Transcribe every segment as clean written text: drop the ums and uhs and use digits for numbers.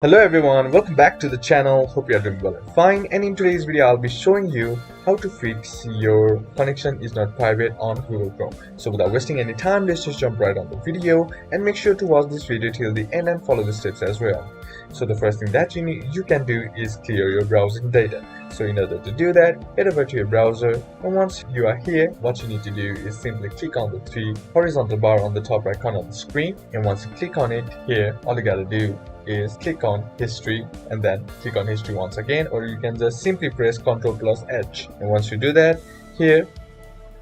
Hello everyone, welcome back to the channel. Hope you are doing well and fine. And in today's video I'll be showing you how to fix your connection is not private on Google Chrome. So without wasting any time, let's just jump right on the video and make sure to watch this video till the end and follow the steps as well. So the first thing that you can do is clear your browsing data. So in order to do that, head over to your browser, and once you are here, what you need to do is simply click on the three horizontal bar on the top right corner of the screen. And once you click on it here, all you gotta do is click on history and then click on history once again, or you can just simply press Ctrl+H. And once you do that, here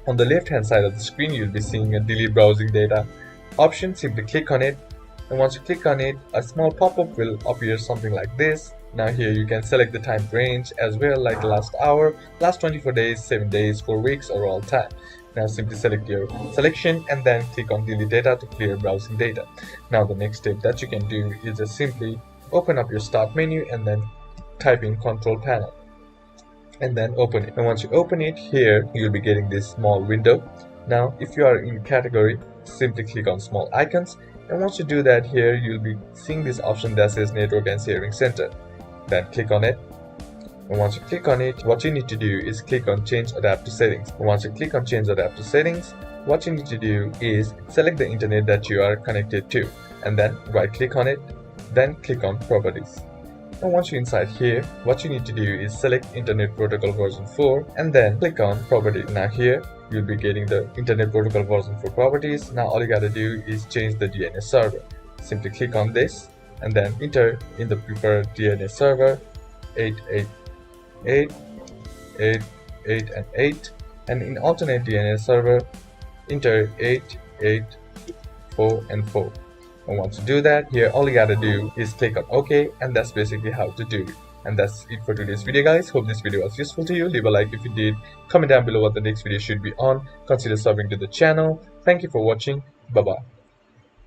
on the left hand side of the screen you'll be seeing a delete browsing data option. Simply click on it, and once you click on it, a small pop-up will appear something like this. Now here you can select the time range as well, like last hour, last 24 days, 7 days, 4 weeks, or all time. Now simply select your selection and then click on delete data to clear browsing data. Now the next step that you can do is just simply open up your start menu and then type in control panel and then open it. And once you open it, here you'll be getting this small window. Now if you are in category, simply click on small icons, and once you do that, here you'll be seeing this option that says network and sharing center. Then click on it. And once you click on it, what you need to do is click on change adaptive settings. And once you click on change adaptive settings, what you need to do is select the internet that you are connected to and then right click on it, then click on properties. And once you're inside here, what you need to do is select internet protocol version 4 and then click on properties. Now here you'll be getting the internet protocol version 4 properties. Now all you gotta do is change the DNS server. Simply click on this and then enter in the preferred DNS server 888, 8, 8 and 8, and in alternate DNS server enter 8, 8, 4 and 4. And once you do that, here all you gotta do is click on OK, and that's basically how to do it. And that's it for today's video, guys. Hope this video was useful to you. Leave a like if you did, comment down below what the next video should be on, consider subbing to the channel. Thank you for watching. Bye bye.